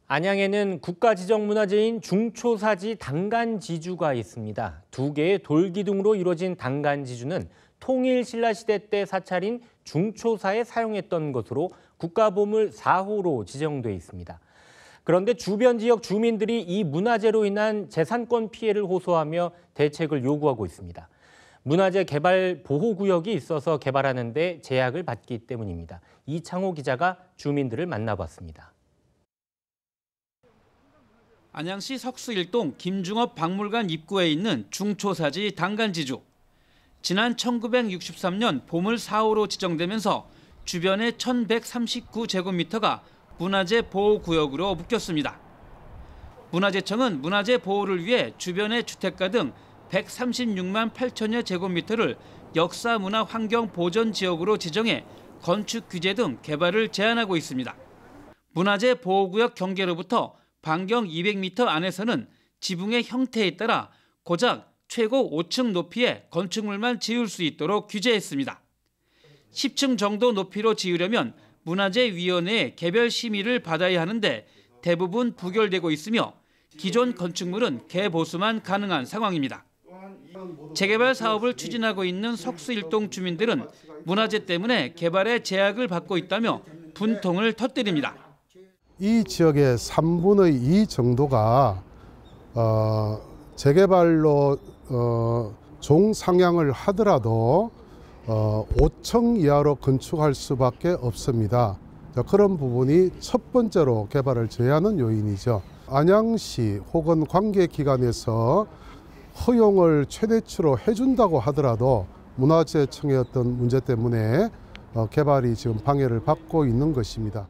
Speaker 1: 안양에는 국가지정문화재인 중초사지 당간지주가 있습니다. 2개의 돌기둥으로 이루어진 당간지주는 통일 신라시대 때 사찰인 중초사에 사용했던 것으로 국가보물 4호로 지정돼 있습니다. 그런데 주변 지역 주민들이 이 문화재로 인한 재산권 피해를 호소하며 대책을 요구하고 있습니다. 문화재 개발 보호구역이 있어서 개발하는 데 제약을 받기 때문입니다. 이창호 기자가 주민들을 만나봤습니다.
Speaker 6: 안양시 석수일동 김중업 박물관 입구에 있는 중초사지 당간지주. 지난 1963년 보물 4호로 지정되면서 주변의 1,139제곱미터가 문화재 보호구역으로 묶였습니다. 문화재청은 문화재 보호를 위해 주변의 주택가 등 136만 8천여 제곱미터를 역사문화환경보전지역으로 지정해 건축 규제 등 개발을 제한하고 있습니다. 문화재 보호구역 경계로부터 반경 200m 안에서는 지붕의 형태에 따라 고작 최고 5층 높이의 건축물만 지을 수 있도록 규제했습니다. 10층 정도 높이로 지으려면 문화재위원회의 개별 심의를 받아야 하는데 대부분 부결되고 있으며 기존 건축물은 개보수만 가능한 상황입니다. 재개발 사업을 추진하고 있는 석수일동 주민들은 문화재 때문에 개발에 제약을 받고 있다며 분통을 터뜨립니다.
Speaker 8: 이 지역의 3분의 2 정도가 재개발로 종상향을 하더라도 5층 이하로 건축할 수밖에 없습니다. 그런 부분이 첫 번째로 개발을 제한하는 요인이죠. 안양시 혹은 관계기관에서 허용을 최대치로 해준다고 하더라도 문화재청의 어떤 문제 때문에 개발이 지금 방해를 받고 있는 것입니다.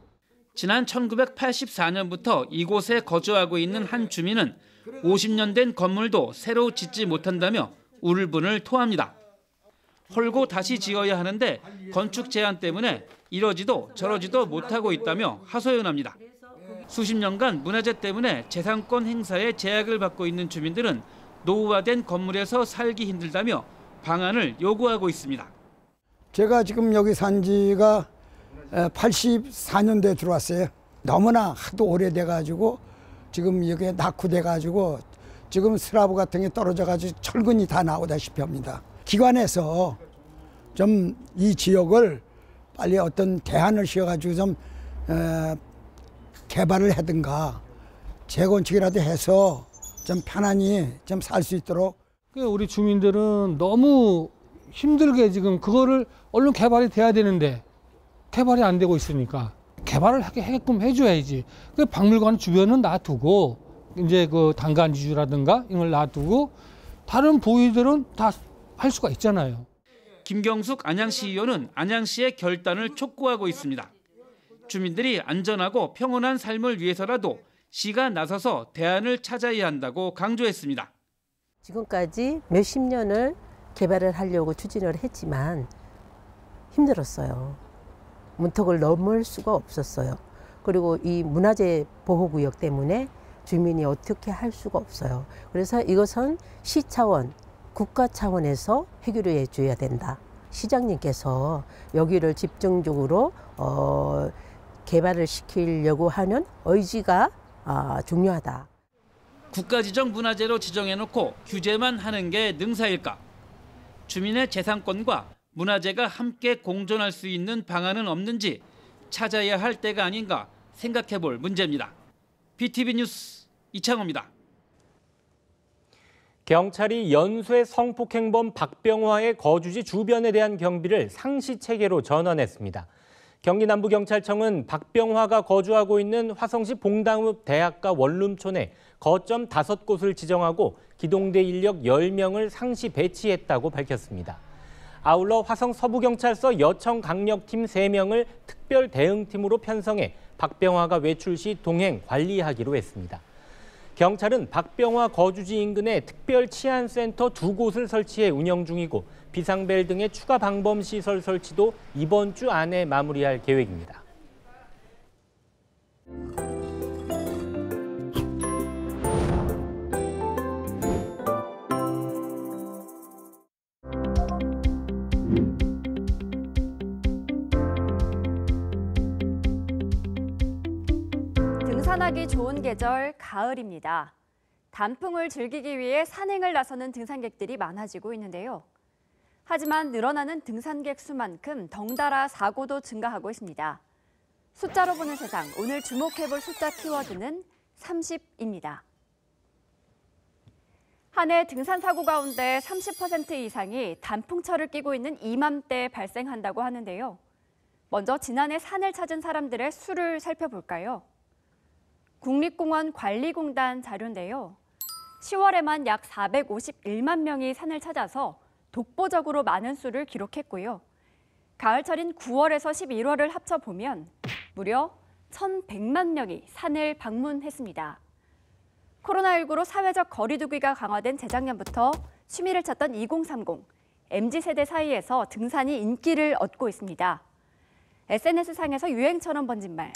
Speaker 6: 지난 1984년부터 이곳에 거주하고 있는 한 주민은 50년 된 건물도 새로 짓지 못한다며 울분을 토합니다. 헐고 다시 지어야 하는데 건축 제한 때문에 이러지도 저러지도 못하고 있다며 하소연합니다. 수십 년간 문화재 때문에 재산권 행사에 제약을 받고 있는 주민들은 노후화된 건물에서 살기 힘들다며 방안을 요구하고 있습니다.
Speaker 9: 제가 지금 여기 산 지가 84년도에 들어왔어요. 너무나 하도 오래돼가지고 지금 여기에 낙후돼가지고 지금 슬라브 같은 게 떨어져가지고 철근이 다 나오다시피 합니다. 기관에서 좀 이 지역을 빨리 어떤 대안을 씌워가지고 좀 개발을 하든가 재건축이라도 해서 좀 편안히 좀 살 수 있도록.
Speaker 11: 우리 주민들은 너무 힘들게 지금 그거를 얼른 개발이 돼야 되는데 개발이 안 되고 있으니까 개발을 하게끔 해줘야지. 그 박물관 주변은 놔두고 이제 그 당간지주라든가 이걸 놔두고 다른 보위들은 다 할 수가 있잖아요.
Speaker 6: 김경숙 안양시의원은 안양시의 결단을 촉구하고 있습니다. 주민들이 안전하고 평온한 삶을 위해서라도 시가 나서서 대안을 찾아야 한다고 강조했습니다.
Speaker 26: 지금까지 몇십 년을 개발을 하려고 추진을 했지만 힘들었어요. 문턱을 넘을 수가 없었어요. 그리고 이 문화재 보호구역 때문에 주민이 어떻게 할 수가 없어요. 그래서 이것은 시 차원, 국가 차원에서 해결을 해줘야 된다. 시장님께서 여기를 집중적으로 개발을 시키려고 하는 의지가 중요하다.
Speaker 6: 국가지정 문화재로 지정해놓고 규제만 하는 게 능사일까? 주민의 재산권과 문화재가 함께 공존할 수 있는 방안은 없는지 찾아야 할 때가 아닌가 생각해볼 문제입니다. BTV 뉴스 이창호입니다.
Speaker 1: 경찰이 연쇄 성폭행범 박병화의 거주지 주변에 대한 경비를 상시체계로 전환했습니다. 경기 남부경찰청은 박병화가 거주하고 있는 화성시 봉담읍 대학가 원룸촌에 거점 5곳을 지정하고 기동대 인력 10명을 상시 배치했다고 밝혔습니다. 아울러 화성 서부경찰서 여청강력팀 3명을 특별 대응팀으로 편성해 박병화가 외출 시 동행 관리하기로 했습니다. 경찰은 박병화 거주지 인근에 특별 치안센터 2곳을 설치해 운영 중이고 비상벨 등의 추가 방범시설 설치도 이번 주 안에 마무리할 계획입니다.
Speaker 12: 등산하기 좋은 계절 가을입니다. 단풍을 즐기기 위해 산행을 나서는 등산객들이 많아지고 있는데요. 하지만 늘어나는 등산객 수만큼 덩달아 사고도 증가하고 있습니다. 숫자로 보는 세상, 오늘 주목해볼 숫자 키워드는 30입니다. 한 해 등산 사고 가운데 30% 이상이 단풍철을 끼고 있는 이맘때 발생한다고 하는데요. 먼저 지난해 산을 찾은 사람들의 수를 살펴볼까요? 국립공원 관리공단 자료인데요. 10월에만 약 451만 명이 산을 찾아서 독보적으로 많은 수를 기록했고요. 가을철인 9월에서 11월을 합쳐보면 무려 1,100만 명이 산을 방문했습니다. 코로나19로 사회적 거리 두기가 강화된 재작년부터 취미를 찾던 2030, MZ세대 사이에서 등산이 인기를 얻고 있습니다. SNS상에서 유행처럼 번진 말,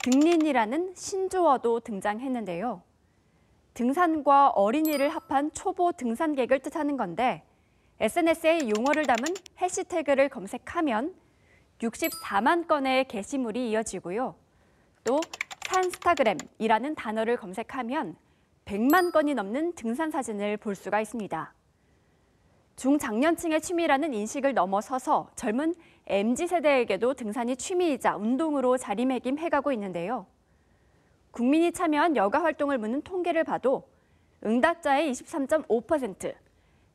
Speaker 12: 등린이라는 신조어도 등장했는데요. 등산과 어린이를 합한 초보 등산객을 뜻하는 건데 SNS에 용어를 담은 해시태그를 검색하면 64만 건의 게시물이 이어지고요. 또 산스타그램이라는 단어를 검색하면 100만 건이 넘는 등산 사진을 볼 수가 있습니다. 중장년층의 취미라는 인식을 넘어서서 젊은 MZ세대에게도 등산이 취미이자 운동으로 자리매김해가고 있는데요. 국민이 참여한 여가 활동을 묻는 통계를 봐도 응답자의 23.5%,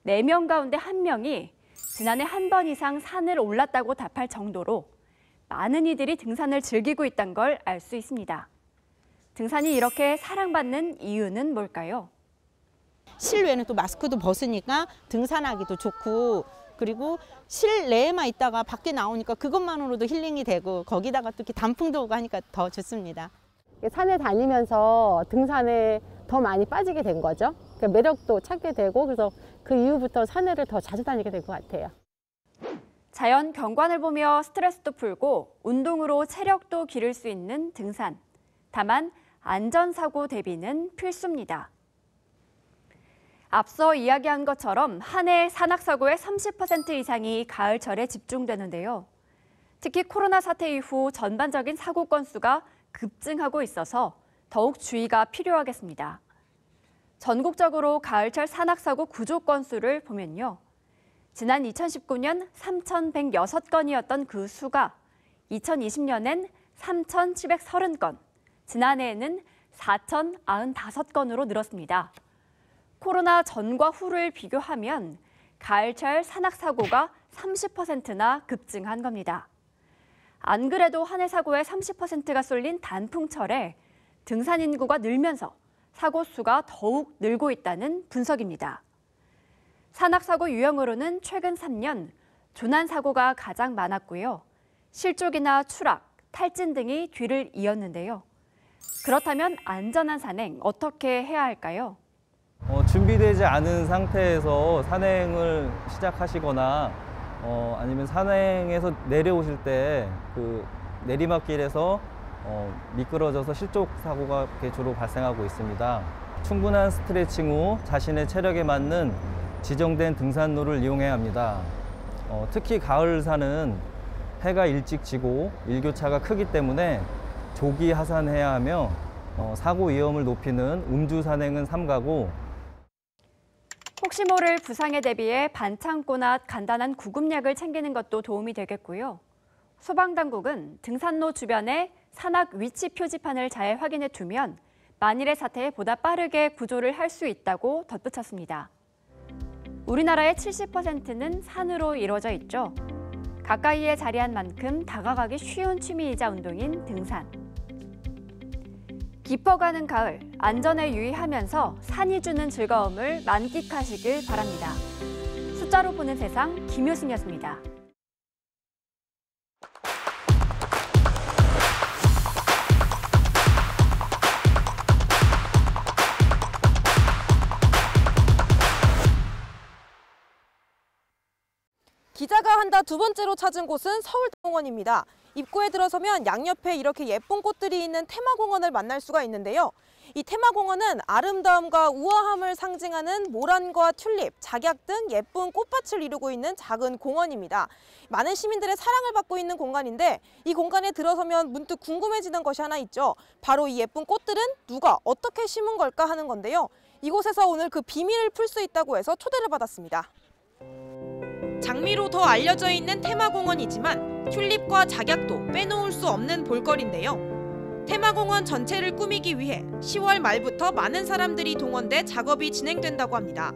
Speaker 12: 4명 가운데 1명이 지난해 한 번 이상 산을 올랐다고 답할 정도로 많은 이들이 등산을 즐기고 있다는 걸 알 수 있습니다. 등산이 이렇게 사랑받는 이유는 뭘까요?
Speaker 13: 실외는 또 마스크도 벗으니까 등산하기도 좋고, 그리고 실내에만 있다가 밖에 나오니까 그것만으로도 힐링이 되고, 거기다가 또 이렇게 단풍도 오고 하니까 더 좋습니다.
Speaker 14: 산에 다니면서 등산에 더 많이 빠지게 된 거죠. 그러니까 매력도 찾게 되고, 그래서 그 이후부터 산에를 더 자주 다니게 된 것 같아요.
Speaker 12: 자연 경관을 보며 스트레스도 풀고 운동으로 체력도 기를 수 있는 등산. 다만 안전사고 대비는 필수입니다. 앞서 이야기한 것처럼 한 해 산악사고의 30% 이상이 가을철에 집중되는데요. 특히 코로나 사태 이후 전반적인 사고 건수가 급증하고 있어서 더욱 주의가 필요하겠습니다. 전국적으로 가을철 산악사고 구조 건수를 보면요. 지난 2019년 3,106건이었던 그 수가 2020년엔 3,730건, 지난해에는 4,095건으로 늘었습니다. 코로나 전과 후를 비교하면 가을철 산악사고가 30%나 급증한 겁니다. 안 그래도 한 해 사고의 30%가 쏠린 단풍철에 등산 인구가 늘면서 사고 수가 더욱 늘고 있다는 분석입니다. 산악사고 유형으로는 최근 3년 조난사고가 가장 많았고요. 실족이나 추락, 탈진 등이 뒤를 이었는데요. 그렇다면 안전한 산행 어떻게 해야 할까요?
Speaker 15: 준비되지 않은 상태에서 산행을 시작하시거나 아니면 산행에서 내려오실 때 그 내리막길에서 미끄러져서 실족 사고가 주로 발생하고 있습니다. 충분한 스트레칭 후 자신의 체력에 맞는 지정된 등산로를 이용해야 합니다. 특히 가을산은 해가 일찍 지고 일교차가 크기 때문에 조기 하산해야 하며 사고 위험을 높이는 음주 산행은 삼가고
Speaker 12: 혹시 모를 부상에 대비해 반창고나 간단한 구급약을 챙기는 것도 도움이 되겠고요. 소방당국은 등산로 주변에 산악 위치 표지판을 잘 확인해 두면 만일의 사태에 보다 빠르게 구조를 할 수 있다고 덧붙였습니다. 우리나라의 70%는 산으로 이루어져 있죠. 가까이에 자리한 만큼 다가가기 쉬운 취미이자 운동인 등산. 깊어가는 가을, 안전에 유의하면서 산이 주는 즐거움을 만끽하시길 바랍니다. 숫자로 보는 세상, 김효승이었습니다.
Speaker 10: 기자가 한다 두 번째로 찾은 곳은 서울대공원입니다. 입구에 들어서면 양옆에 이렇게 예쁜 꽃들이 있는 테마공원을 만날 수가 있는데요. 이 테마공원은 아름다움과 우아함을 상징하는 모란과 튤립, 작약 등 예쁜 꽃밭을 이루고 있는 작은 공원입니다. 많은 시민들의 사랑을 받고 있는 공간인데 이 공간에 들어서면 문득 궁금해지는 것이 하나 있죠. 바로 이 예쁜 꽃들은 누가 어떻게 심은 걸까 하는 건데요. 이곳에서 오늘 그 비밀을 풀 수 있다고 해서 초대를 받았습니다. 장미로 더 알려져 있는 테마공원이지만 튤립과 작약도 빼놓을 수 없는 볼거리인데요. 테마공원 전체를 꾸미기 위해 10월 말부터 많은 사람들이 동원돼 작업이 진행된다고 합니다.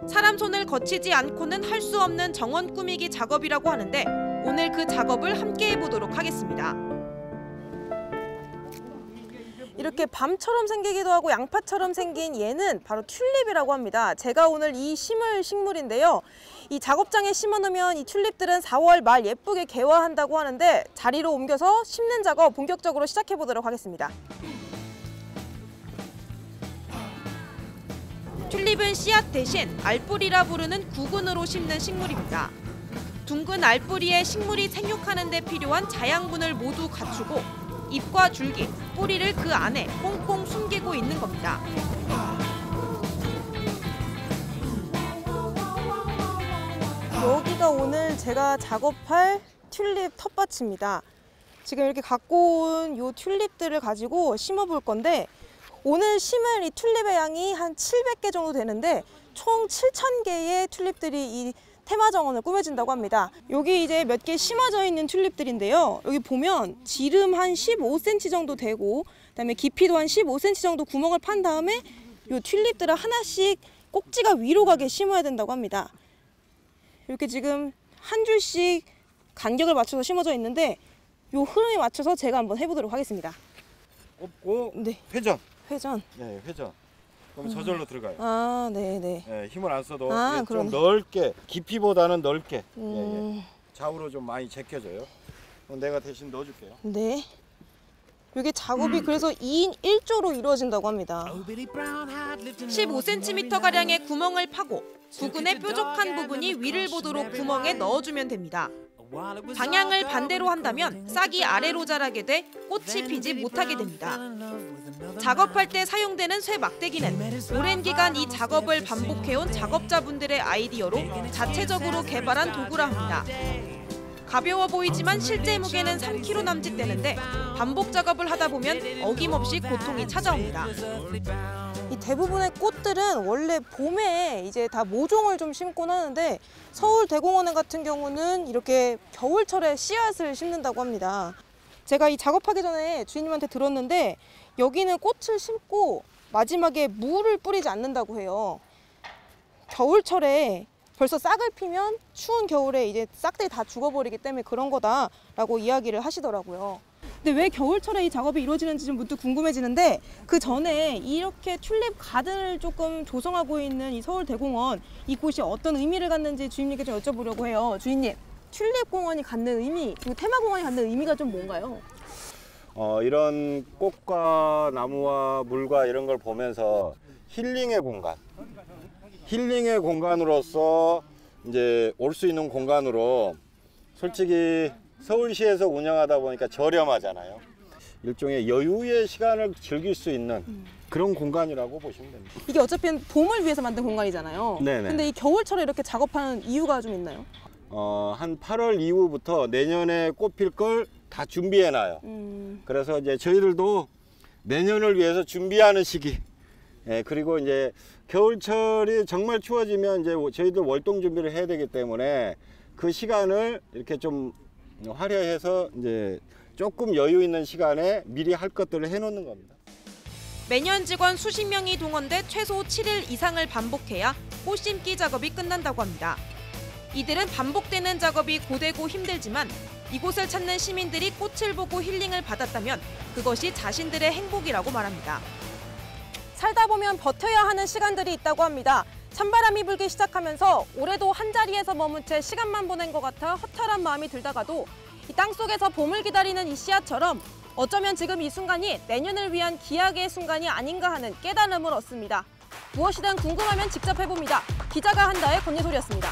Speaker 10: 사람 손을 거치지 않고는 할 수 없는 정원 꾸미기 작업이라고 하는데 오늘 그 작업을 함께 해보도록 하겠습니다. 이렇게 밤처럼 생기기도 하고 양파처럼 생긴 얘는 바로 튤립이라고 합니다. 제가 오늘 이 심을 식물인데요. 이 작업장에 심어놓으면 이 튤립들은 4월 말 예쁘게 개화한다고 하는데 자리로 옮겨서 심는 작업 본격적으로 시작해 보도록 하겠습니다. 튤립은 씨앗 대신 알뿌리라 부르는 구근으로 심는 식물입니다. 둥근 알뿌리에 식물이 생육하는 데 필요한 자양분을 모두 갖추고 잎과 줄기, 뿌리를 그 안에 꽁꽁 숨기고 있는 겁니다. 여기가 오늘 제가 작업할 튤립 텃밭입니다. 지금 이렇게 갖고 온 이 튤립들을 가지고 심어볼 건데 오늘 심을 이 튤립의 양이 한 700개 정도 되는데 총 7,000개의 튤립들이 이 테마 정원을 꾸며진다고 합니다. 여기 이제 몇 개 심어져 있는 튤립들인데요. 여기 보면 지름 한 15cm 정도 되고 그다음에 깊이도 한 15cm 정도 구멍을 판 다음에 이 튤립들을 하나씩 꼭지가 위로 가게 심어야 된다고 합니다. 이렇게 지금 한 줄씩 간격을 맞춰서 심어져 있는데 이 흐름에 맞춰서 제가 한번 해보도록 하겠습니다.
Speaker 2: 엎고
Speaker 10: 네.
Speaker 2: 회전.
Speaker 10: 회전.
Speaker 2: 네, 회전. 그럼 저절로 들어가요.
Speaker 10: 아, 네네.
Speaker 2: 네, 힘을 안 써도
Speaker 10: 좀
Speaker 2: 넓게, 깊이보다는 넓게. 예. 좌우로 좀 많이 제껴져요. 내가 대신 넣어줄게요.
Speaker 10: 네. 이게 작업이 그래서 2인 1조로 이루어진다고 합니다. 15cm가량의 구멍을 파고 부근의 뾰족한 부분이 위를 보도록 구멍에 넣어주면 됩니다. 방향을 반대로 한다면 싹이 아래로 자라게 돼 꽃이 피지 못하게 됩니다. 작업할 때 사용되는 쇠 막대기는 오랜 기간 이 작업을 반복해온 작업자분들의 아이디어로 자체적으로 개발한 도구라 합니다. 가벼워 보이지만 실제 무게는 3kg 남짓 되는데 반복 작업을 하다 보면 어김없이 고통이 찾아옵니다. 이 대부분의 꽃들은 원래 봄에 이제 다 모종을 좀 심곤 하는데 서울대공원 같은 경우는 이렇게 겨울철에 씨앗을 심는다고 합니다. 제가 이 작업하기 전에 주인님한테 들었는데 여기는 꽃을 심고 마지막에 물을 뿌리지 않는다고 해요. 겨울철에 벌써 싹을 피면 추운 겨울에 이제 싹들이 다 죽어버리기 때문에 그런 거다라고 이야기를 하시더라고요. 근데 왜 겨울철에 이 작업이 이루어지는지 좀 문득 궁금해지는데 그 전에 이렇게 튤립 가든을 조금 조성하고 있는 이 서울대공원 이곳이 어떤 의미를 갖는지 주인님께 좀 여쭤보려고 해요. 주인님, 튤립 공원이 갖는 의미, 그리고 테마공원이 갖는 의미가 좀 뭔가요?
Speaker 2: 이런 꽃과 나무와 물과 이런 걸 보면서 힐링의 공간, 힐링의 공간으로서 이제 올 수 있는 공간으로 솔직히 서울시에서 운영하다 보니까 저렴하잖아요. 일종의 여유의 시간을 즐길 수 있는 그런 공간이라고 보시면 됩니다.
Speaker 10: 이게 어차피 봄을 위해서 만든 공간이잖아요.
Speaker 2: 네네.
Speaker 10: 근데 이 겨울철에 이렇게 작업하는 이유가 좀 있나요?
Speaker 2: 한 8월 이후부터 내년에 꽃 필 걸 다 준비해 놔요. 그래서 이제 저희들도
Speaker 16: 내년을 위해서 준비하는 시기. 그리고 이제 겨울철이 정말 추워지면 이제 저희들 월동 준비를 해야 되기 때문에 그 시간을 이렇게 좀 화려해서 이제 조금 여유 있는 시간에 미리 할 것들을 해놓는 겁니다.
Speaker 10: 매년 직원 수십 명이 동원돼 최소 7일 이상을 반복해야 꽃 심기 작업이 끝난다고 합니다. 이들은 반복되는 작업이 고되고 힘들지만 이곳을 찾는 시민들이 꽃을 보고 힐링을 받았다면 그것이 자신들의 행복이라고 말합니다. 살다 보면 버텨야 하는 시간들이 있다고 합니다. 찬바람이 불기 시작하면서 올해도 한자리에서 머문 채 시간만 보낸 것 같아 허탈한 마음이 들다가도 이 땅속에서 봄을 기다리는 이 씨앗처럼 어쩌면 지금 이 순간이 내년을 위한 기약의 순간이 아닌가 하는 깨달음을 얻습니다. 무엇이든 궁금하면 직접 해봅니다. 기자가 한다의 권예솔이었습니다.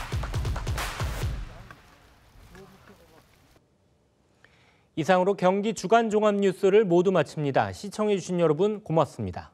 Speaker 1: 이상으로 경기 주간 종합 뉴스를 모두 마칩니다. 시청해주신 여러분 고맙습니다.